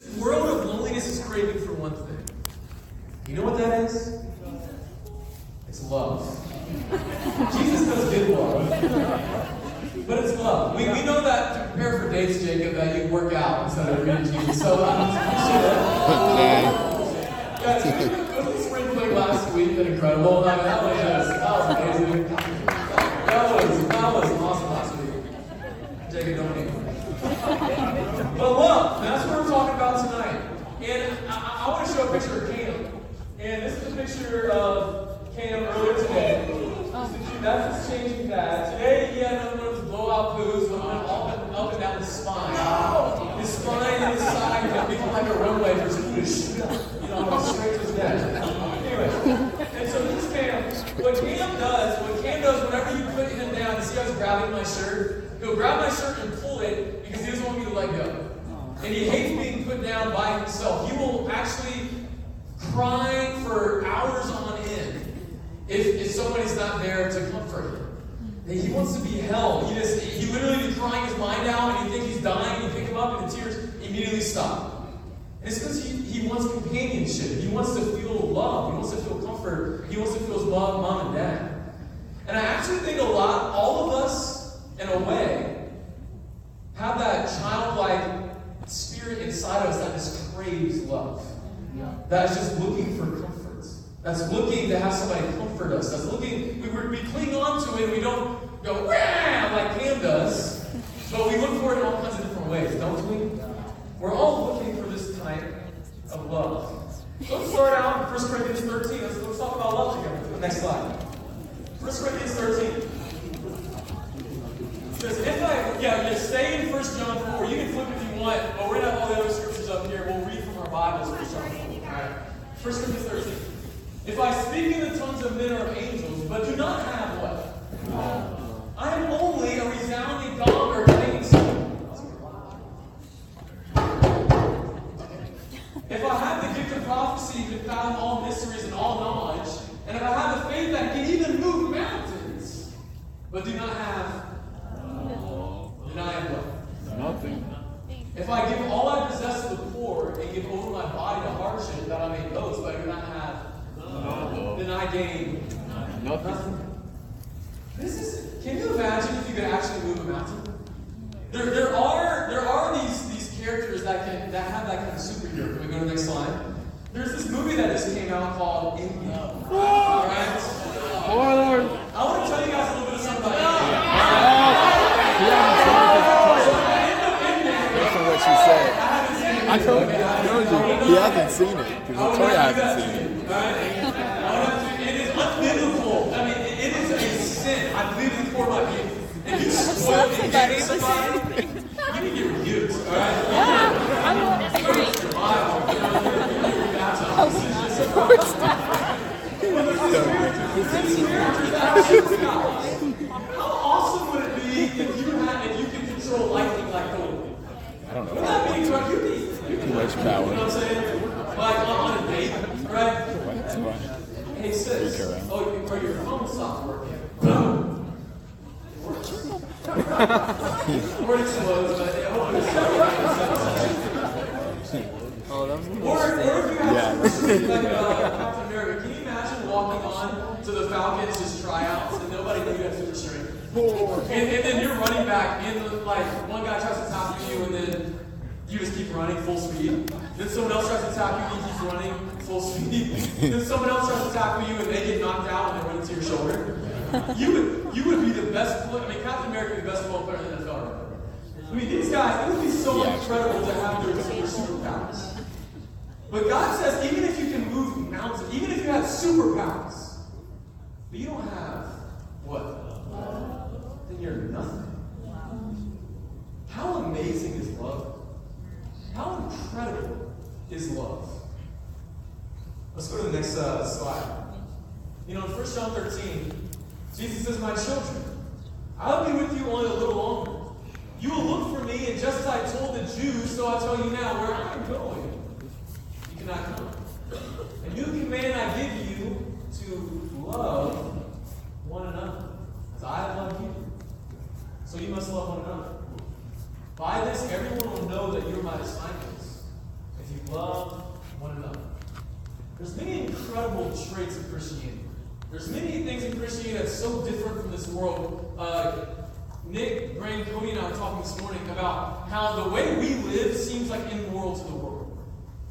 The world of loneliness is craving for one thing. You know what that is? It's love. Jesus does give love. But it's love. We know that to prepare for dates, Jacob, that you work out instead of reading Jesus. So guys, go to the spring break last week. Been incredible. That was amazing. That was awesome last week. Jacob, don't need. But love, that's what we're talking about tonight. And I want to show a picture of Cam. And this is a picture of Cam earlier today. That's his changing pad. Today he had another one of his blowout poos that went up and down his spine. His spine and his side got become like a runway for his food to shoot up. You know, straight to his neck. Anyway, and so this Cam, what Cam does whenever you put him down, you see how he's grabbing my shirt? He'll grab my shirt and pull it because he doesn't want me to let go. And he hates being put down by himself. He will actually cry for hours on end if somebody's not there to comfort him. He wants to be held. He literally be crying his mind out, and you think he's dying, and you pick him up, and the tears immediately stop. And it's because he wants companionship. He wants to feel love. He wants to feel comfort. He wants to feel his mom and dad. And I actually think all of us, in a way, have that childlike spirit inside us that just craves love. That's just looking for comfort. That's looking to have somebody comfort us. That's looking, we cling on to it and we don't go, wah, like Cam does. But we look for it in all kinds of different ways, don't we? We're all looking for this type of love. So let's start out in 1 Corinthians 13. Let's talk about love together. Next slide. 1 Corinthians 13. It says, stay in 1 John 4. You can flip if you want, but we're going to have all the other scriptures up here. We'll read from our Bibles 1 John 4. All right. 1 Corinthians 13. If I speak in the tongues of men or of angels, but do not have what? I am only a resounding gong or clanging cymbal. If I have the gift of prophecy, you can fathom all mysteries and all knowledge, and if I have a faith that can even move mountains, but do not have, then I am what? Nothing. If I give all I possess to the poor and give over my body to hardship that I may boast, but I do not have, then I gain nothing. Can you imagine if you could actually move a mountain? There are these characters that have that kind of superhero. Can we go to the next slide? There's this movie that just came out called Indy. Alright? Lord. I want to tell you guys a little bit of something about That's not what she said. I told you. He hasn't seen it. Because Victoria hasn't seen it. It is unbiblical. I mean, it is a sin. I believe in for my people. If you spoil and get somebody, you can get rebuked. Alright? How awesome would it be if you could control lightning like Thor? I don't know. Wouldn't that be incredible? Too much power. You know what I'm saying? Like on a date, right? Hey sis, your phone stopped working. No. Or it explodes, but I hope it's Oh, that was Or if you have like Captain America, can you imagine walking on to the Falcons just tryouts and nobody knew you had super strength? And then you're running back and like one guy tries to tackle you and then you just keep running full speed. Then someone else tries to tackle you and you keep running full speed. Then someone else tries to tackle you and they get knocked out and they run into your shoulder. You would be the best player. I mean, Captain America would be the best football player in the NFL right now. I mean, these guys, it would be so incredible to have their superpowers. But God says, even if you can move mountains, even if you have superpowers, but you don't have what? Then you're nothing. How amazing is love? How incredible is love? Let's go to the next slide. You know, in 1 John 13, Jesus says, my children, I'll be with you only a little longer. You will look for me, and just as I told the Jews, so I tell you now, where I am going, you cannot come. A new command I give you to love one another, as I have loved you. So you must love one another. By this, everyone will know that you're my disciples, incredible traits of Christianity. There's many things in Christianity that's so different from this world. Nick, Graham, Cody, and I were talking this morning about how the way we live seems like immoral to the world.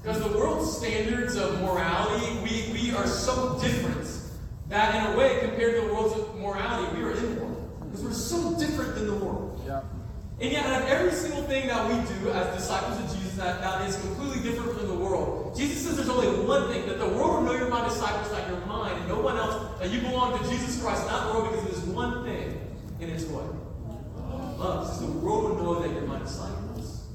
Because the world's standards of morality, we are so different that in a way, compared to the world's morality, we are immoral. Because we're so different than the world. Yeah. And yet, out of every single thing that we do as disciples of Jesus that is completely different from the world, Jesus says there's only one thing, that the world will know you're my disciples, that you're mine, and no one else, that you belong to Jesus Christ, not the world, because there's one thing, and it's what? Love. Says the world will know that you're my disciples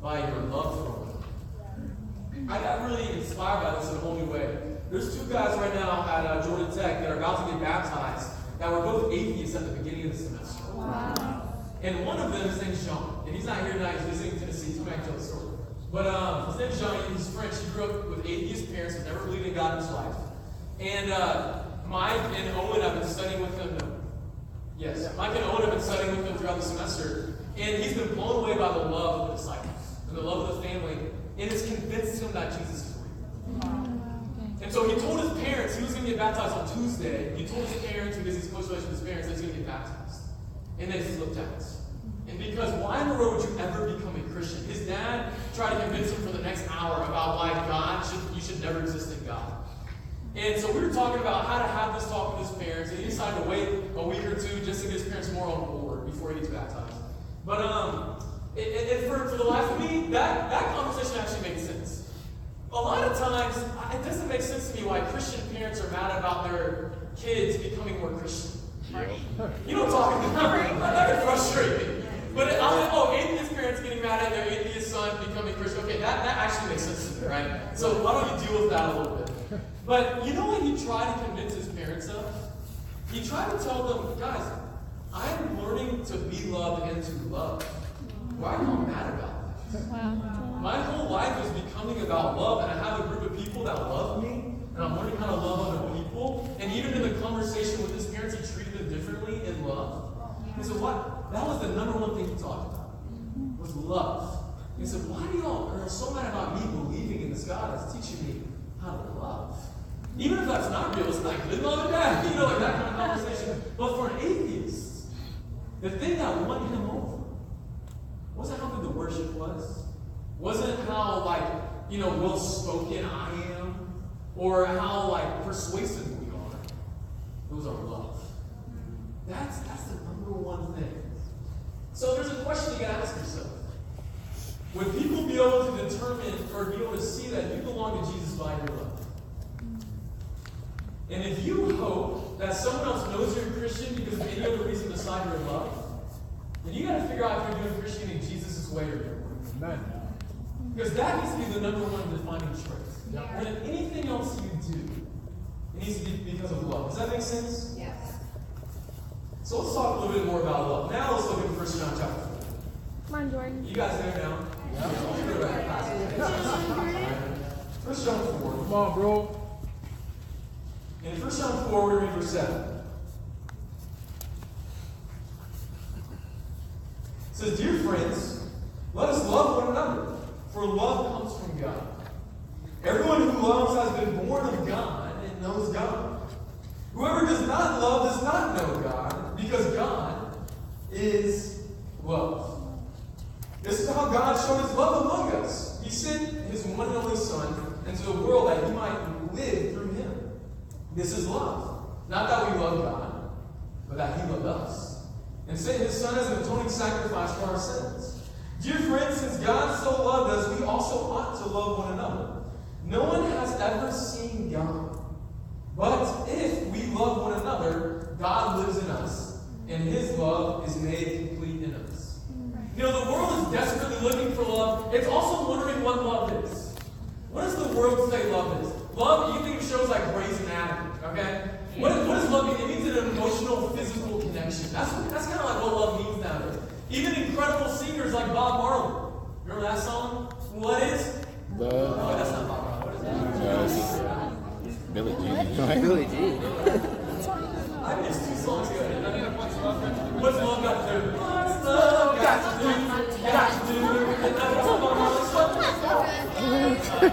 by your love for one. I got really inspired by this in a whole new way. There's two guys right now at Georgia Tech that are about to get baptized that were both atheists at the beginning of the semester. Wow. And one of them, his name's John. And he's not here tonight, he's visiting Tennessee. He's coming back to tell the story. But his name's John, and he's French. He grew up with atheist parents who never believed in God in his life. And Mike and Owen have been studying with him. Yes, Mike and Owen have been studying with him throughout the semester. And he's been blown away by the love of the disciples and the love of the family. And it's convinced him that Jesus is real. And so he told his parents, he was going to get baptized on Tuesday. He told his parents, because he's close relationship with his parents, that he's going to get baptized. And they flipped out. And because why in the world would you ever become a Christian? His dad tried to convince him for the next hour about why you should never exist in God. And so we were talking about how to have this talk with his parents, and he decided to wait a week or two just to get his parents more on board before he gets baptized. But for the life of me, that conversation actually made sense. A lot of times, it doesn't make sense to me why Christian parents are mad about their kids becoming more Christian. You know what I'm talking about? That can frustrate me. But atheist parents getting mad at their atheist son becoming Christian. Okay, that actually makes sense to me, right? So why don't you deal with that a little bit? But you know what he tried to convince his parents of? He tried to tell them, guys, I'm learning to be loved and to love. Why are you mad about that? Wow. My whole life is becoming about love, and I have a group of people that love me, and I'm learning how to love other people. And even in the conversation with his parents, he treated them differently in love. He said, what? That was the number one thing he talked about, was love. He said, why do y'all are so mad about me believing in this God that's teaching me how to love? Even if that's not real, it's like good love and bad, like that kind of conversation. But for an atheist, the thing that won him over wasn't how good the worship was, wasn't how well spoken I am, or how persuasive we are. It was our love. That's the number one thing. So there's a question you gotta ask yourself. Would people be able to determine or be able to see that you belong to Jesus by your love? And if you hope that someone else knows you're a Christian because of any other reason beside your love, then you gotta figure out if you're doing Christianity Jesus' way or your way. Amen. Because that needs to be the number one defining trait. More than anything else you do, it needs to be because of love. Does that make sense? Yes. So let's talk a little bit more about love. Now let's look at 1 John chapter 4. Come on, Jordan. You guys there now? Yeah. 1 John 4. Come on, bro. In 1 John 4, we read verse 7. It says, dear friends, let us love one another, for love comes from God. Everyone who loves has been born of God and knows God. Whoever does not love does not know God, because God is love. This is how God showed his love among us. He sent his one and only Son into the world that he might live through him. This is love. Not that we love God, but that he loved us and sent his Son as an atoning sacrifice for our sins. Dear friends, since God so loved us, we also ought to love one another. No one has ever seen God. But if we love one another, God lives in us, and his love is made complete in us. The world is desperately looking for love. It's also wondering what love is. What does the world say love is? Love, you think of shows like Grey's Anatomy, okay? What does love mean? It means an emotional, physical connection. That's kind of like what love means nowadays. Even incredible singers like Bob Marley. Remember that song? What is? Love. Oh, that's not Bob Marley. What is it? Billy Jean. Billy Jean. I missed two songs together. What's love got to do? What's love got to do? Got to do? And that's what Bob Marley song.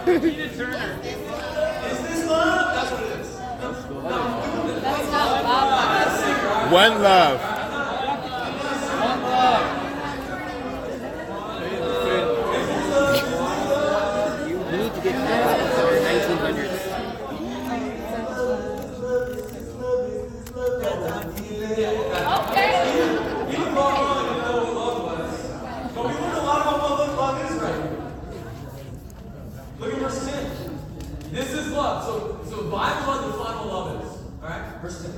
Tina Turner. Is this love? That's That's not love. One love. One love. You need to get back to the 1900s. Look at verse 10. This is love. So by what the final love is. Alright? Verse 10.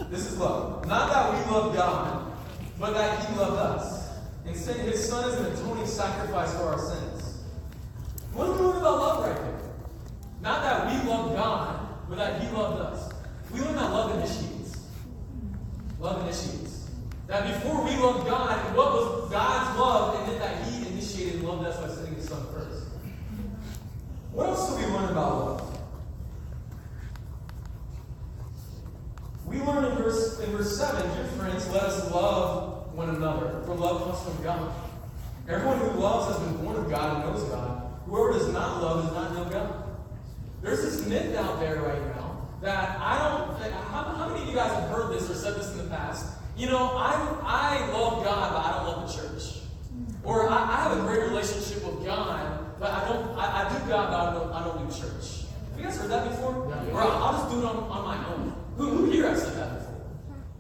This is love. Not that we love God, but that He loved us. And sent His Son as an atoning sacrifice for our sins. What do we learn about love right here? Not that we love God, but that He loved us. We learn that love initiates. Love initiates. That before we loved God, what was God's love, and then that He initiated and loved us by sending His Son first. What else do we learn about love? We learn in verse 7, dear friends, let us love one another, for love comes from God. Everyone who loves has been born of God and knows God. Whoever does not love does not know God. There's this myth out there right now that how many of you guys have heard this or said this in the past? You know, I love God, but I don't love the church. Or I have a great relationship with God, but I do God, but I don't do church. Have you guys heard that before? Yeah. Or I'll just do it on my own. Who here has said that before?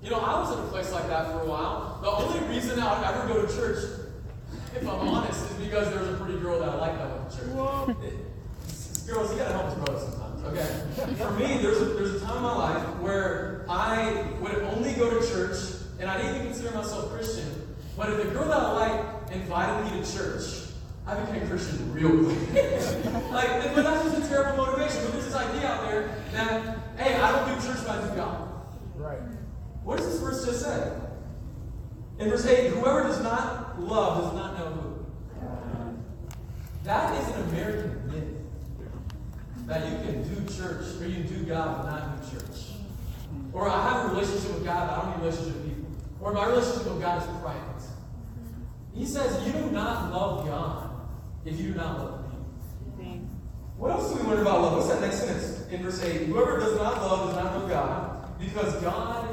You know, I was in a place like that for a while. The only reason I would ever go to church, if I'm honest, is because there was a pretty girl that I liked that went to church. Girls, you gotta help us brothers sometimes, okay? For me, there's a time in my life where I would only go to church, and I didn't even consider myself Christian. But if the girl that I liked invited me to church, I became Christian real quick. But that's just a terrible motivation. But there's this idea out there that, hey, I don't do church, but I do God. Right. What does this verse just say? In verse 8, whoever does not love does not know who. That is an American myth. That you can do church, or you can do God, but not do church. Or I have a relationship with God, but I don't have a relationship with people. Or my relationship with God is private. He says, you do not love God if you do not love me. What else do we learn about love? What's that next sentence in verse 8? Whoever does not love does not know God, because God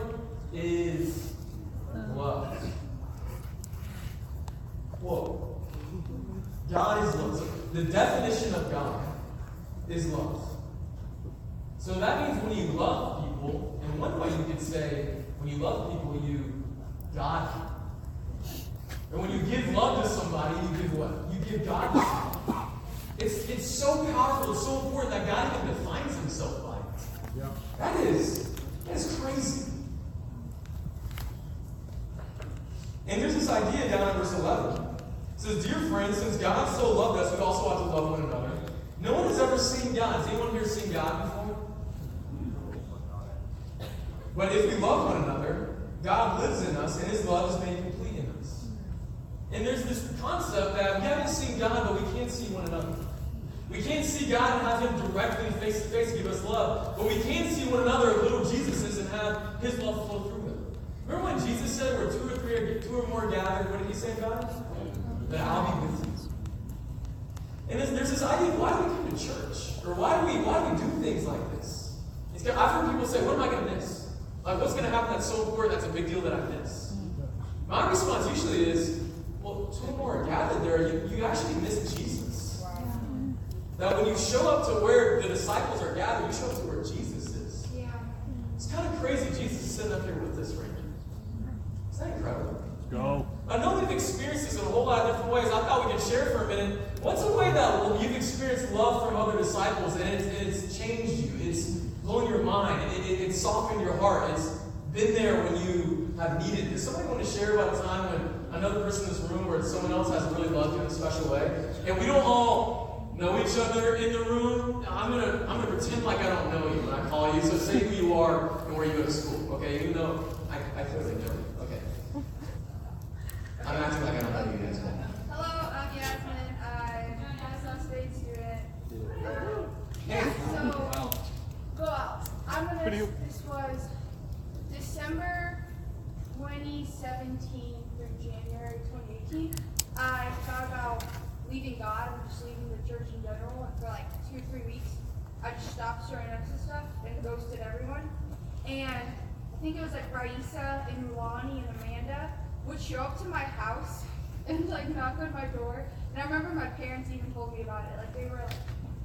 is love. Whoa. God is love. So the definition of God is love. So that means when you love people, in one way you could say, when you love people, you God them. And when you give love to somebody, you give what? You give God to somebody. It's so powerful, it's so important that God even defines Himself by it. Yeah. That is crazy. And there's this idea down in verse 11. It says, dear friends, since God so loved us, we also ought to love one another. No one has ever seen God. Has anyone here seen God before? But if we love one another, God lives in us, and His love is made complete in us. And there's this concept that we haven't seen God, but we can't see one another. We can't see God and have Him directly face to face give us love, but we can see one another as little Jesuses and have His love flow through them. Remember when Jesus said, where two or more gathered, what did He say about it? That I'll be with you. And there's this idea of why do we come to church? Or why do we do things like this? I've heard people say, what am I going to miss? Like, what's going to happen that's so important that's a big deal that I miss? My response usually is, well, two or more are gathered there, you actually miss Jesus. Wow. That when you show up to where the disciples are gathered, you show up to where Jesus is. Yeah. It's kind of crazy Jesus is sitting up here with us right now. Isn't that incredible? Go. I know we've experienced this in a whole lot of different ways. I thought we could share for a minute. What's a way that you've experienced love from other disciples and it's changed you? It's blown your mind. It's softened your heart. It's been there when you have needed it. Does somebody want to share about a time when another person in this room or someone else has really loved you in a special way? And we don't all know each other in the room. I'm gonna pretend like I don't know you when I call you. So say who you are and where you go to school. Okay, even though I clearly know you. Okay. I'm acting like I don't know you guys. Hello, I'm Yasmin. I'm a Sun State student. This was December 2017 through January 2018. I thought about leaving God and just leaving the church in general. And for like 2 or 3 weeks, I just stopped showing up to stuff. And ghosted everyone. And I think it was like Raisa and Rulani and Amanda would show up to my house and like knock on my door. And I remember my parents even told me about it. Like they were like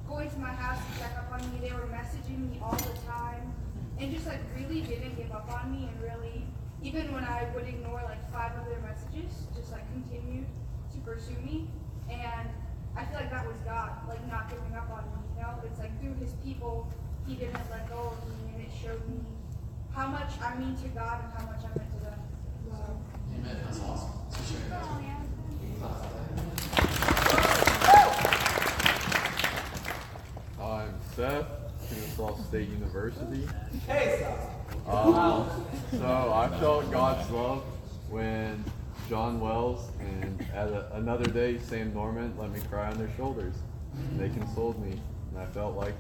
going to my house to check up on me. They were messaging me all the time and just like really didn't give up on me, and really, even when I would ignore like 5 of their messages, just like continued to pursue me. And I feel like that was God, like not giving up on me, you know? It's like through his people, he didn't let go of me, and it showed me how much I mean to God and how much I meant to them. So. Amen. That's awesome. So share that. Oh, yeah. I'm Seth, Kennesaw State University. Hey, Seth. So I felt God's love when John Wells and another day Sam Norman let me cry on their shoulders. They consoled me, and I felt like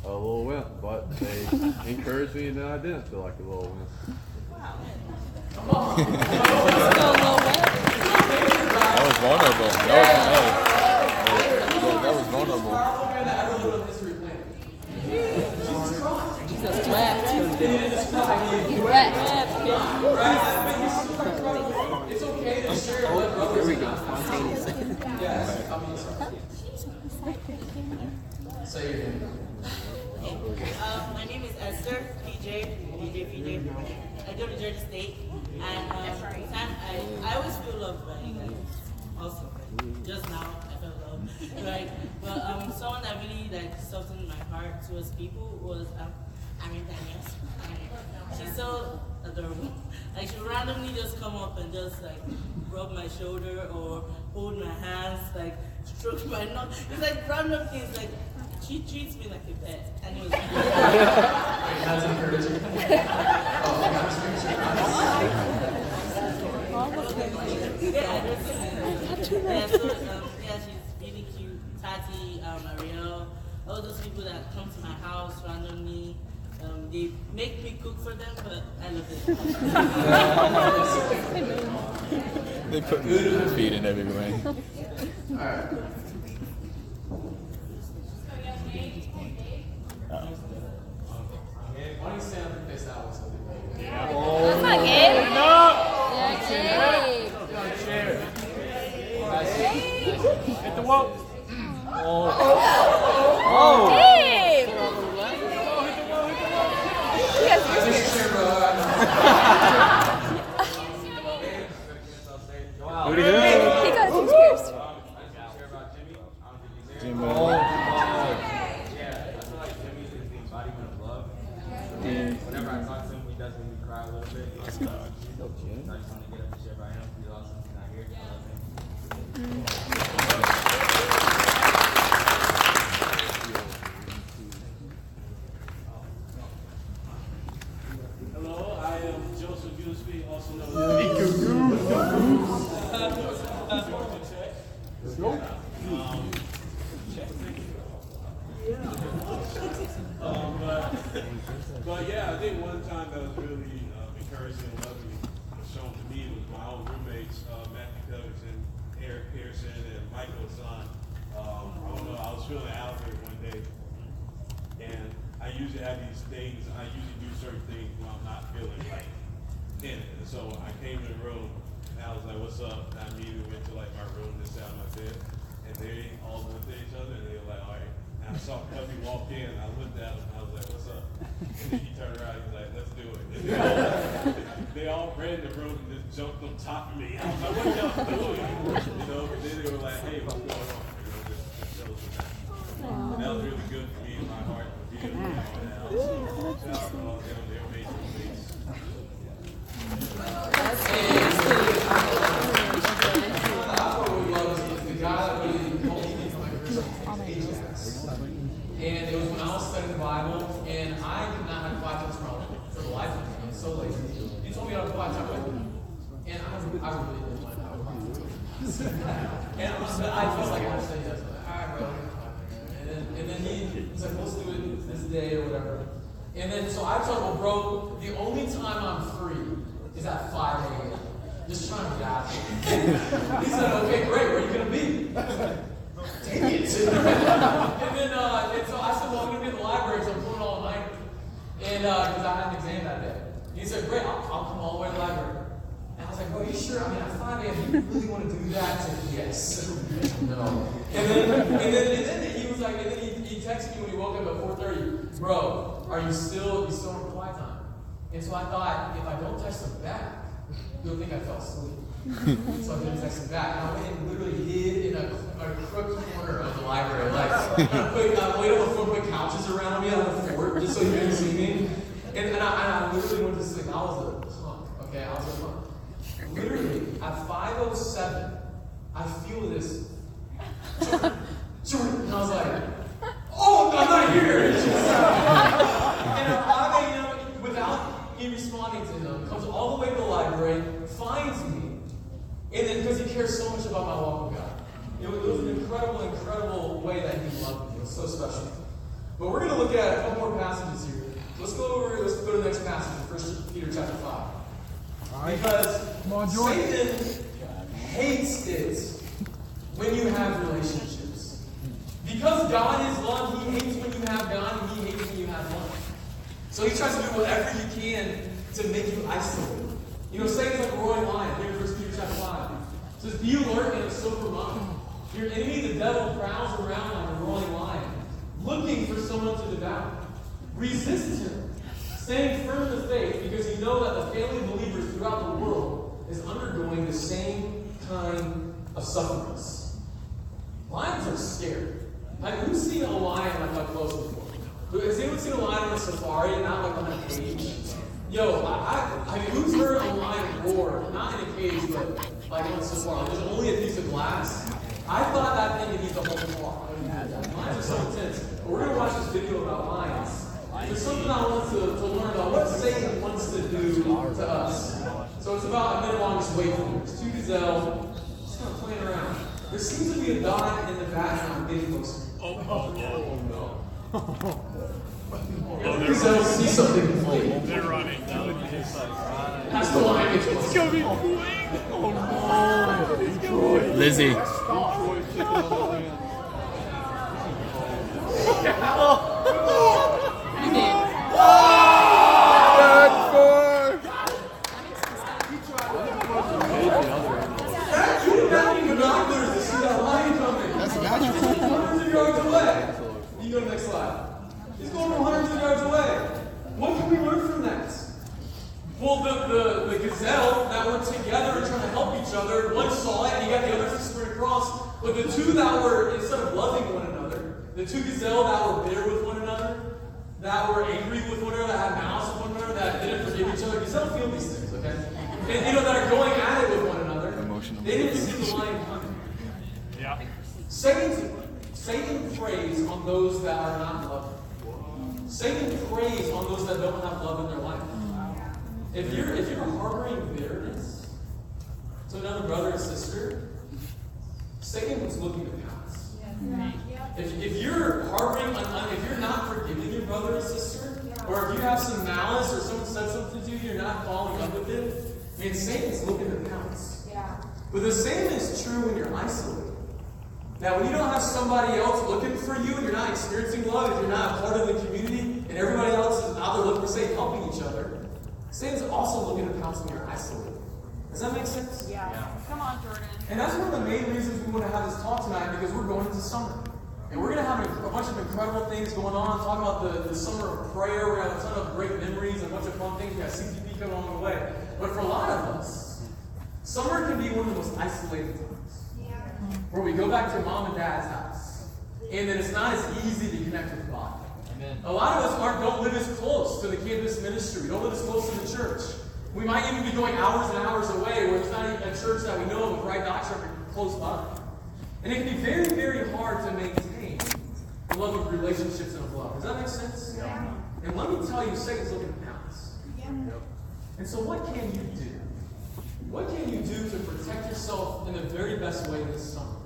a little wimp, but they encouraged me, and then I didn't feel like a little wimp. That was vulnerable. That was vulnerable. Jesus wept. It's okay to share what brothers. Here we go. Spontaneous. Yes. Say your name. My name is Esther, PJ. I go to Georgia State, and I always feel loved by you guys. Also, just now I felt loved, right? But someone that really like softened my heart towards people was Aaron Daniels. She's so adorable. Like she randomly just come up and just like rub my shoulder or hold my hands, like stroke my nose. It's like random things. Like she treats me like a pet, and it was. That's encouraging. She's really cute. Tati, Ariel, all those people that come to my house randomly. They make me cook for them, but I love it. They put their feet in everywhere. Alright. Why don't you stand up and face that one? That's not Gabe. Yeah, Gabe. Hit the wall. Gabe! He has ears. Who do you He got his ears pierced. Jimmy. Yeah, I feel like Jimmy is the embodiment of love. And whenever I talk to him, he does make me cry a little bit. So I just want to get up and share about him. He's awesome. He's not here. I love him. Hello, I am Joseph Gillespie, also known as but yeah, I think one time that was really encouraging and loving was shown to me was my own roommates, Matthew Covington, Eric Pearson, and Michael Son. I don't know, I was feeling out there one day, and I usually have these things, I usually do certain things when I'm not feeling like in it. And so I came in the room, and I was like, what's up? And I immediately went to like my room and sat on my bed, and they all looked at each other, and they were like, all right. And I saw Puppy walk in, and I looked at him, and I was like, what's up? And then he turned around, he was like, let's do it. And they all ran in the room and just jumped on top of me. I was like, what y'all doing? You know, but then they were like, hey, what's going on? You know, just tell us what happened. And that was really good for me in my heart to be able to know that. Shout out to all them, their amazing roommates. And it was when I was studying the Bible, and I did not have a quiet time for the life of me. I was so lazy. He told me to have a quiet time with me, and I really didn't want to have a quiet time. And I felt like I had to say yes. Like, all right, bro. And then he was like, let's do it this day or whatever. And then so I told him, well, bro, the only time I'm free is at 5 a.m. Just trying to get out of here. He said, okay, great. Where are you gonna be? Dang it. And then, and so I said, well, I'm going to be in the library, so I'm going all night. And do that to yes. No. And then he was like, and then he texted me when he woke up at 4:30, bro, are you still on quiet time? And so I thought, if I don't text him back, he'll think I fell asleep. So I didn't text him back. And I went and literally hid in a crooked corner of the library. Like, I laid up a put couches around me on the fort just so he didn't see me. And I literally went to sleep. I was a punk, okay? I was a punk. Literally, at 5:07, I feel this. Jordan. And I was like, oh, I'm not here. And I, without me responding to him, comes all the way to the library, finds me, and then because he cares so much about my walk with God. It was an incredible way that he loved me. It was so special. But we're going to look at a couple more passages here. Let's go to the next passage in 1 Peter chapter 5. Because Satan hates it when you have relationships. Because God is love, he hates when you have God, and he hates when you have love. So he tries to do whatever you can to make you isolated. You know, Satan's like a roaring lion. Here in 1 Peter chapter 5. It says, be alert and of sober mind. Your enemy, the devil, prowls around like a roaring lion, looking for someone to devour. Resist him, standing firm in the faith, because you know that the family of believers throughout the world is undergoing the same kind of sufferings. Lions are scared. Like, who's seen a lion like up close before? Has anyone seen a lion on a safari and not like on a cage? Yo, I mean, who's heard a lion roar? Not in a cage, but like on a safari. There's only a piece of glass. I thought that thing would need the whole flock. Lions are so intense. But we're going to watch this video about lions. There's something I want to learn about what Satan wants to do to us. So it's about a minute long, just wait for it. There's two gazelles, just kind of playing around. There seems to be a dot in the background getting closer. no. The gazelles see something inflated. They're running. That's the line. It's going to be quick. Oh no. Lizzie. You go to the next slide. He's going from hundreds of yards away. What can we learn from that? Well, the gazelle that were together and trying to help each other, one saw it and he got the other to sprint across. But the two that were, instead of loving one another, the two gazelle that were bitter with one another, that were angry with one another, that had malice with one another, that didn't forgive each other, gazelle feel these things, okay? And you know, that are going at it with one another, they didn't see the lion coming. Yeah. Satan preys on those that are not loving. Satan preys on those that don't have love in their life. If you're harboring bitterness to another brother or sister, Satan is looking to pounce. If you're harboring, if you're not forgiving your brother or sister, or if you have some malice or someone said something to you, you're not following up with it, man, Satan's looking to pounce. But the same is true when you're isolated. Now, when you don't have somebody else looking for you, and you're not experiencing love, if you're not a part of the community, and everybody else is out there looking for, say, helping each other, Satan's also looking to pounce when you're isolated. Does that make sense? Yeah. Come on, Jordan. And that's one of the main reasons we want to have this talk tonight, because we're going into summer. And we're going to have a bunch of incredible things going on, talking about the summer of prayer. We're going to have a ton of great memories and a bunch of fun things. We got CTP coming along the way. But for a lot of us, summer can be one of the most isolating times. Where we go back to mom and dad's house. And then it's not as easy to connect with God. Amen. A lot of us don't live as close to the campus ministry. We don't live as close to the church. We might even be going hours and hours away where it's not even a church that we know of with right doctrine close by. And it can be very, very hard to maintain the love of relationships and of love. Does that make sense? Yeah. And let me tell you, Satan's looking to pounce. Yeah. And so what can you do? What can you do to protect yourself in the very best way this summer?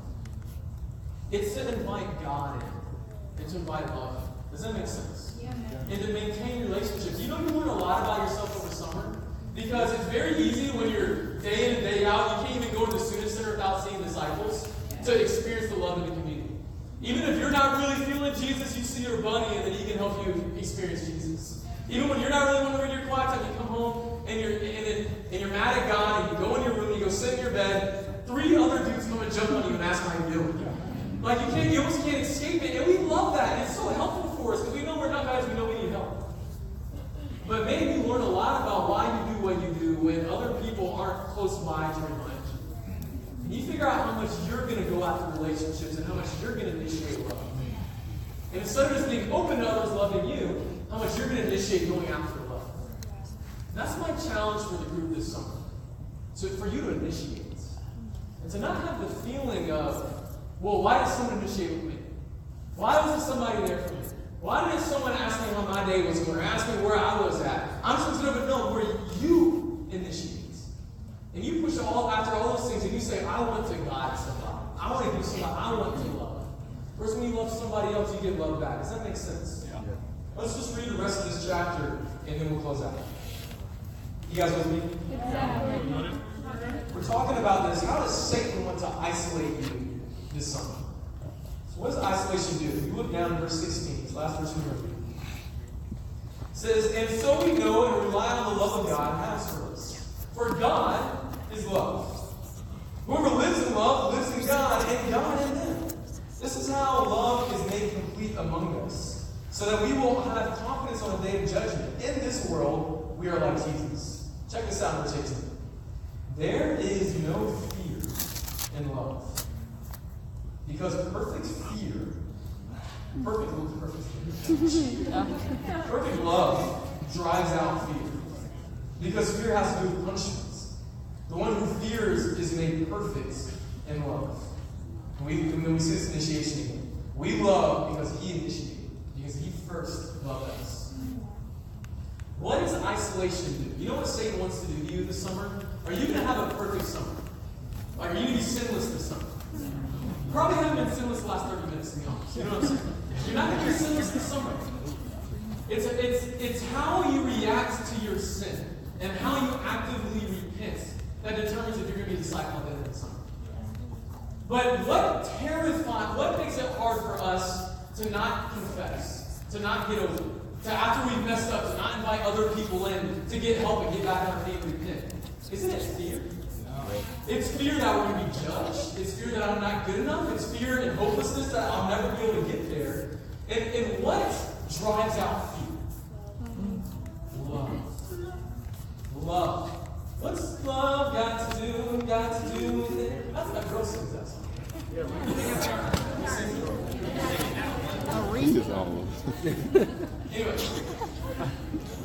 It's to invite God in and to invite love in. Does that make sense? Yeah. And to maintain relationships. You know, you learn a lot about yourself over summer because it's very easy when you're day in and day out. You can't even go to the student center without seeing disciples to experience the love of the community. Even if you're not really feeling Jesus, you see your buddy and then he can help you experience Jesus. Even when you're not really wanting to read your quiet time, you come home and you're mad at God and you go in your room and you go sit in your bed, 3 other dudes come and jump on you and ask how you're doing. Like you almost can't escape it, and we love that. And it's so helpful for us because we know we're not guys, we know we need help. But maybe you learn a lot about why you do what you do when other people aren't close by to remind you. And you figure out how much you're going to go after relationships and how much you're going to initiate love. And instead of just being open to others loving you, how much you're going to initiate going after love. That's my challenge for the group this summer. So for you to initiate. And to not have the feeling of, well, why did someone initiate with me? Why wasn't somebody there for me? Why didn't someone ask me how my day was going or ask me where I was at? I'm supposed to know where you initiate. And you push after all those things and you say, I want to guide somebody. I want to give somebody, I want to love. Whereas when you love somebody else, you get love back. Does that make sense? Yeah. Let's just read the rest of this chapter and then we'll close out. You guys with me? Yeah. We're talking about this. How does Satan want to isolate you this summer? So what does isolation do? If you look down in verse 16, it's the last verse we read. It says, and so we know and rely on the love of God has for us. For God is love. Whoever lives in love lives in God and God in them. This is how love is made complete among us, so that we will have confidence on the day of judgment. In this world, we are like Jesus. Check this out in verse 18. There is no fear in love. Because perfect love drives out fear. Because fear has to do with punishments. The one who fears is made perfect in love. And then we see this initiation again. We love because he initiated. Because he first loved us. What does isolation do? You know what Satan wants to do to you this summer? Are you going to have a perfect summer? Like, are you going to be sinless this summer? You probably haven't been sinless the last 30 minutes, to be honest. You know what I'm saying? You're not going to be sinless this summer. It's how you react to your sin and how you actively repent that determines if you're going to be a disciple at the end of the summer. But what makes it hard for us to not confess, to not get over it, to after we've messed up, to not invite other people in, to get help and get back on our feet and repent? Isn't it fear? It's fear that we're going to be judged. It's fear that I'm not good enough. It's fear and hopelessness that I'll never be able to get there. And what drives out fear? Love. Love. What's love got to do with it? That's my girl sings that song. Anyway,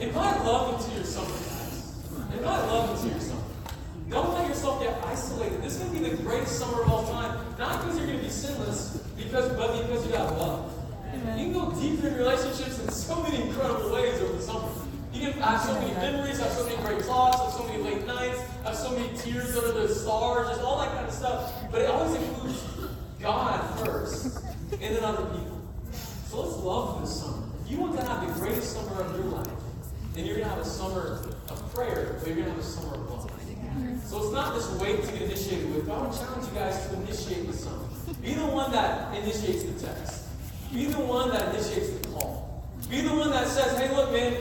invite love into your summer, guys. Invite love into your summer. Don't let yourself get isolated. This is going to be the greatest summer of all time. Not because you're going to be sinless, but because you got love. You can go deeper in relationships in so many incredible ways over the summer. You can have so many memories, have so many great talks, have so many late nights, have so many tears under the stars, just all that kind of stuff. But it always includes God first, and then other people. So let's love this summer. If you want to have the greatest summer of your life, then you're going to have a summer of prayer, but you're going to have a summer of love. So it's not this wait to get initiated with, but I want to challenge you guys to initiate the summer. Be the one that initiates the text. Be the one that initiates the call. Be the one that says, hey, look, man,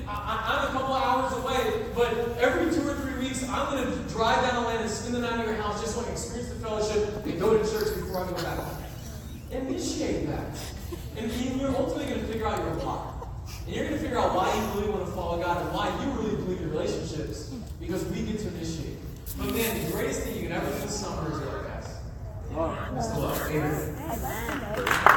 I'm a couple of hours away, but every 2 or 3 weeks, I'm going to drive down the lane and spend the night at your house just so I can experience the fellowship and go to church before I go back home. Initiate that. And you're ultimately going to figure out your why. And you're going to figure out why you really want to follow God and why you really believe in relationships, because we get to initiate. But man, the greatest thing you can ever do this summer is love, guys. Love. Amen.